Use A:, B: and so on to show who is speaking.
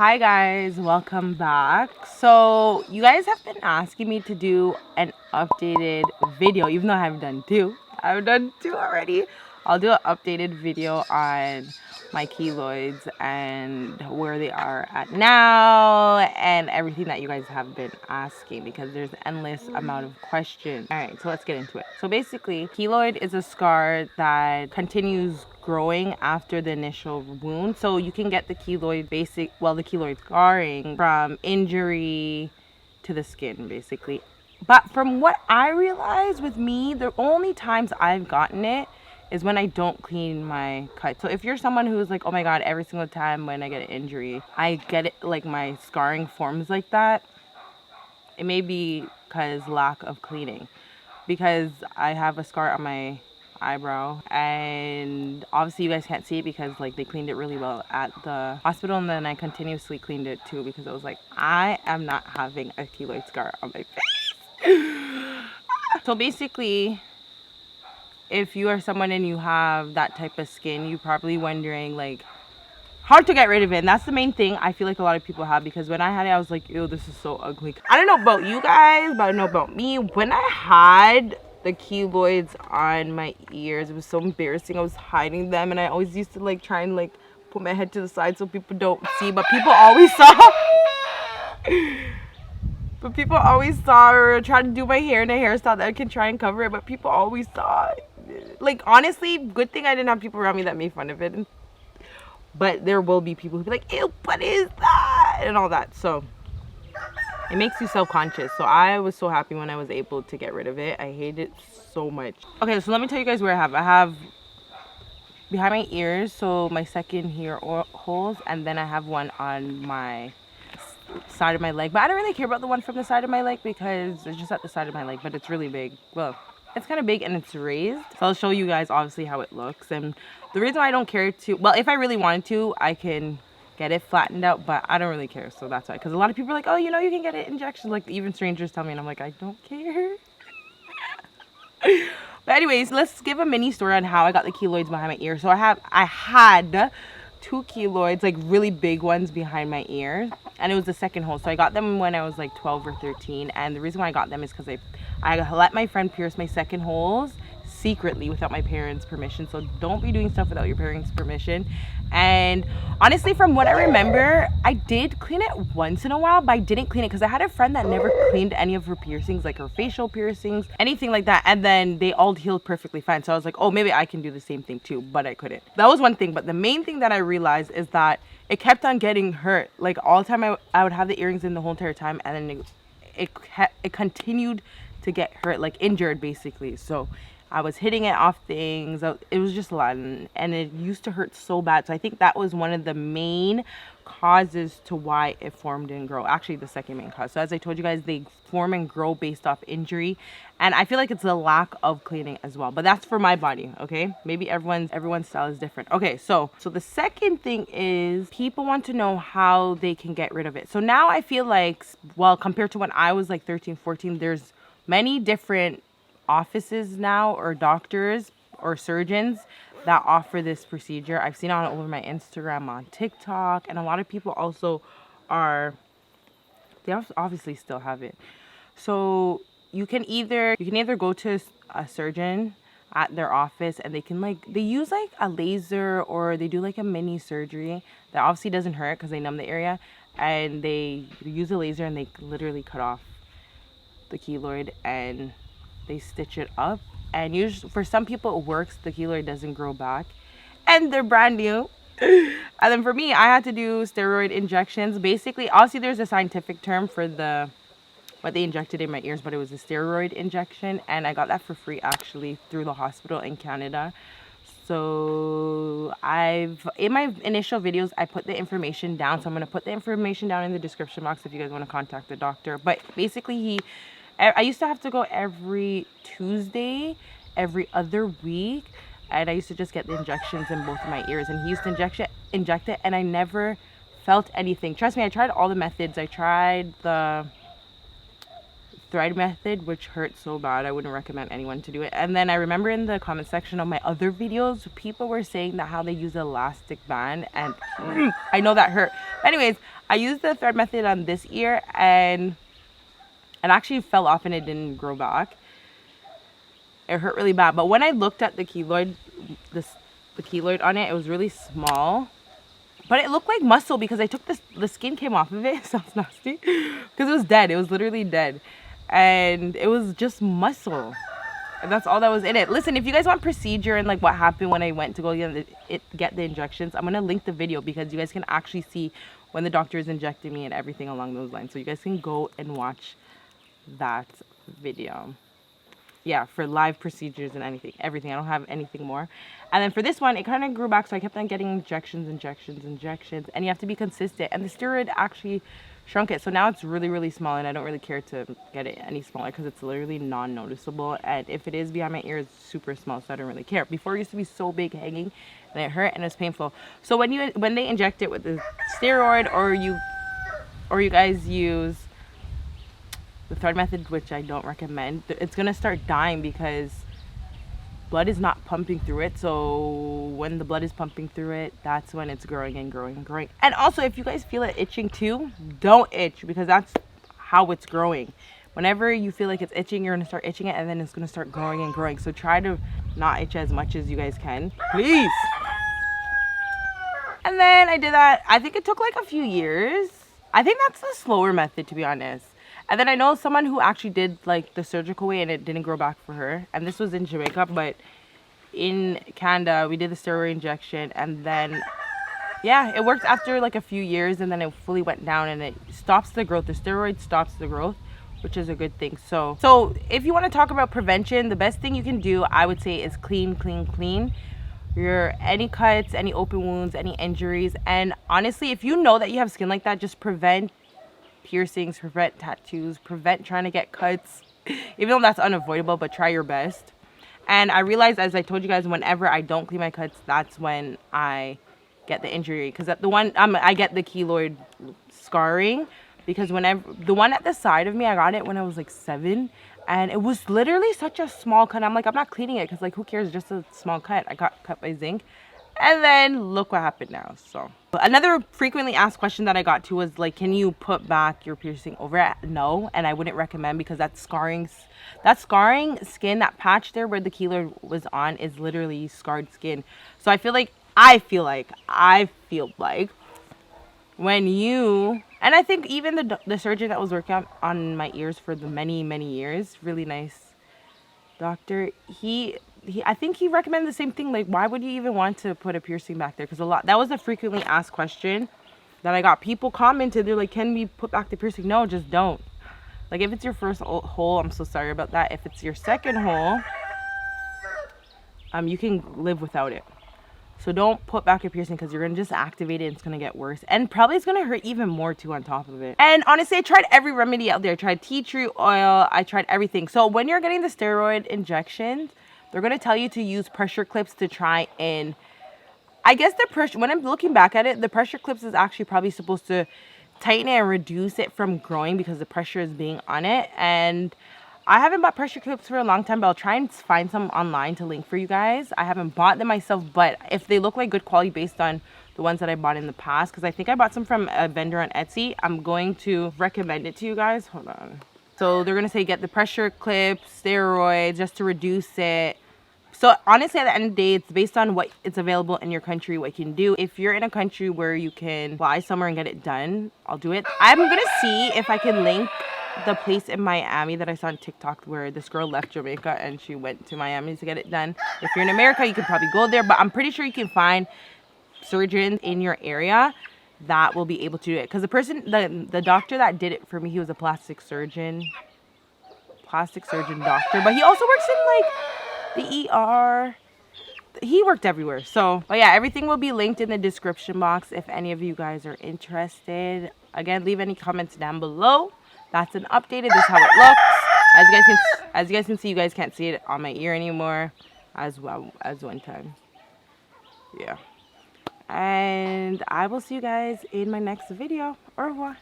A: Hi guys, welcome back. So you guys have been asking me to do an updated video, even though I haven't done two. I've done two already. I'll do an updated video on my keloids and where they are at now and everything that you guys have been asking, because there's an endless amount of questions. All right, so let's get into it. So basically, keloid is a scar that continues growing after the initial wound. So you can get the keloid the keloid scarring from injury to the skin, basically. But from what I realized with me, the only times I've gotten it is when I don't clean my cut. So if you're someone who's like, oh my god, every single time when I get an injury, I get it, like my scarring forms like that, it may be because lack of cleaning. Because I have a scar on my eyebrow, and obviously you guys can't see it because like they cleaned it really well at the hospital, and then I continuously cleaned it too because I was like, I am not having a keloid scar on my face. So basically, if you are someone and you have that type of skin, you're probably wondering like how to get rid of it. And that's the main thing I feel like a lot of people have, because when I had it, I was like, ew, this is so ugly. I don't know about you guys, but I know about me. When I had the keloids on my ears, it was so embarrassing. I was hiding them, and I always used to like try and like put my head to the side so people don't see, but people always saw. But people always saw, or try to do my hair in a hairstyle that I can try and cover it, but people always saw it. Like, honestly, good thing I didn't have people around me that made fun of it. But there will be people who be like, ew, what is that? And all that. So it makes you self-conscious. So I was so happy when I was able to get rid of it. I hate it so much. Okay, so let me tell you guys where I have. I have behind my ears, so my second ear holes, and then I have one on my side of my leg. But I don't really care about the one from the side of my leg because it's just at the side of my leg, but it's really big. Well, it's kind of big and it's raised. So I'll show you guys obviously how it looks. And the reason why I don't care to, well, if I really wanted to, I can get it flattened out, but I don't really care. So that's why, because a lot of people are like, oh, you know, you can get it injections. Like even strangers tell me, and I'm like, I don't care. But anyways, let's give a mini story on how I got the keloids behind my ear. So I had two keloids, like really big ones behind my ear, and it was the second hole. So I got them when I was like 12 or 13, and the reason why I got them is because I let my friend pierce my second holes secretly without my parents' permission. So don't be doing stuff without your parents' permission. And honestly, from what I remember, I did clean it once in a while, but I didn't clean it because I had a friend that never cleaned any of her piercings, like her facial piercings, anything like that, and then they all healed perfectly fine. So I was like, oh, maybe I can do the same thing too, but I couldn't. That was one thing. But the main thing that I realized is that it kept on getting hurt. Like all the time I would have the earrings in the whole entire time, and then it continued to get hurt, like injured basically. So I was hitting it off things. It was just a lot, and it used to hurt so bad. So I think that was one of the main causes to why it formed and grow. Actually, the second main cause. So as I told you guys, they form and grow based off injury, and I feel like it's a lack of cleaning as well. But that's for my body, okay? Maybe everyone's style is different. Okay, so the second thing is people want to know how they can get rid of it. So now I feel like, well, compared to when I was like 13, 14, there's many different offices now, or doctors or surgeons that offer this procedure. I've seen it all over my Instagram, on TikTok, and a lot of people also they obviously still have it. So you can either go to a surgeon at their office, and they use like a laser, or they do like a mini surgery that obviously doesn't hurt because they numb the area, and they use a laser and they literally cut off the keloid and they stitch it up. And usually for some people it works, the keloid doesn't grow back and they're brand new. And then for me, I had to do steroid injections. Basically, obviously there's a scientific term for what they injected in my ears, but it was a steroid injection, and I got that for free actually through the hospital in Canada. So in my initial videos, I put the information down, so I'm going to put the information down in the description box if you guys want to contact the doctor. But basically I used to have to go every Tuesday, every other week, and I used to just get the injections in both of my ears, and he used to inject it, and I never felt anything. Trust me, I tried all the methods. I tried the thread method, which hurt so bad I wouldn't recommend anyone to do it. And then I remember in the comment section of my other videos, people were saying that how they use elastic band, and I know that hurt. Anyways, I used the thread method on this ear and it actually fell off and it didn't grow back. It hurt really bad. But when I looked at the keloid, the keloid on it, it was really small. But it looked like muscle because I took the skin came off of it. It sounds nasty. Because it was dead. It was literally dead. And it was just muscle. And that's all that was in it. Listen, if you guys want procedure and like what happened when I went to go get the injections, I'm going to link the video because you guys can actually see when the doctor is injecting me and everything along those lines. So you guys can go and watch that video. Yeah, for live procedures and everything. I don't have anything more. And then for this one, it kind of grew back, so I kept on getting injections. And you have to be consistent. And the steroid actually shrunk it. So now it's really, really small, and I don't really care to get it any smaller because it's literally non-noticeable. And if it is behind my ear, it's super small, so I don't really care. Before, it used to be so big hanging, and it hurt, and it's painful. So when they inject it with the steroid, or you guys use the thread method, which I don't recommend, it's gonna start dying because blood is not pumping through it. So when the blood is pumping through it, that's when it's growing and growing and growing. And also, if you guys feel it itching too, don't itch, because that's how it's growing. Whenever you feel like it's itching, you're gonna start itching it, and then it's gonna start growing and growing. So try to not itch as much as you guys can, please. And then I did that. I think it took like a few years. I think that's the slower method, to be honest. And then I know someone who actually did like the surgical way and it didn't grow back for her. And this was in Jamaica, but in Canada, we did the steroid injection. And then, yeah, it worked after like a few years, and then it fully went down and it stops the growth. The steroid stops the growth, which is a good thing. So if you want to talk about prevention, the best thing you can do, I would say, is clean. Any cuts, any open wounds, any injuries. And honestly, if you know that you have skin like that, just prevent piercings, prevent tattoos, prevent trying to get cuts, even though that's unavoidable, but try your best. And I realized, as I told you guys, whenever I don't clean my cuts, that's when I get the injury, because I get the keloid scarring, because whenever the one at the side of me, I got it when I was like 7, and it was literally such a small cut. I'm like, I'm not cleaning it because, like, who cares, just a small cut. I got cut by zinc. And then look what happened now. So another frequently asked question that I got to was like, can you put back your piercing over it? No, and I wouldn't recommend, because that scarring skin, that patch there where the keloid was on, is literally scarred skin. So I feel like when you, and I think even the surgeon that was working on my ears for the many years, really nice doctor, I think he recommended the same thing. Like, why would you even want to put a piercing back there? Because that was a frequently asked question that I got. People commented, they're like, can we put back the piercing? No, just don't. Like, if it's your first hole, I'm so sorry about that. If it's your second hole, you can live without it. So don't put back your piercing, because you're going to just activate it and it's going to get worse. And probably it's going to hurt even more too on top of it. And honestly, I tried every remedy out there. I tried tea tree oil. I tried everything. So when you're getting the steroid injections, they're going to tell you to use pressure clips to try and, I guess the pressure, when I'm looking back at it, the pressure clips is actually probably supposed to tighten it and reduce it from growing, because the pressure is being on it. And I haven't bought pressure clips for a long time, but I'll try and find some online to link for you guys. I haven't bought them myself, but if they look like good quality based on the ones that I bought in the past, because I think I bought some from a vendor on Etsy, I'm going to recommend it to you guys. Hold on. So they're going to say get the pressure clips, steroids, just to reduce it. So honestly, at the end of the day, it's based on what it's available in your country, what you can do. If you're in a country where you can fly somewhere and get it done, I'll do it. I'm going to see if I can link the place in Miami that I saw on TikTok where this girl left Jamaica and she went to Miami to get it done. If you're in America, you can probably go there, but I'm pretty sure you can find surgeons in your area that will be able to do it. Because the doctor that did it for me, he was a plastic surgeon doctor, but he also works in like the ER. He worked everywhere. So, but yeah, everything will be linked in the description box if any of you guys are interested. Again, leave any comments down below. That's an updated. This is how it looks. As you guys can see, you guys can't see it on my ear anymore, as well as one time. Yeah. And I will see you guys in my next video. Au revoir.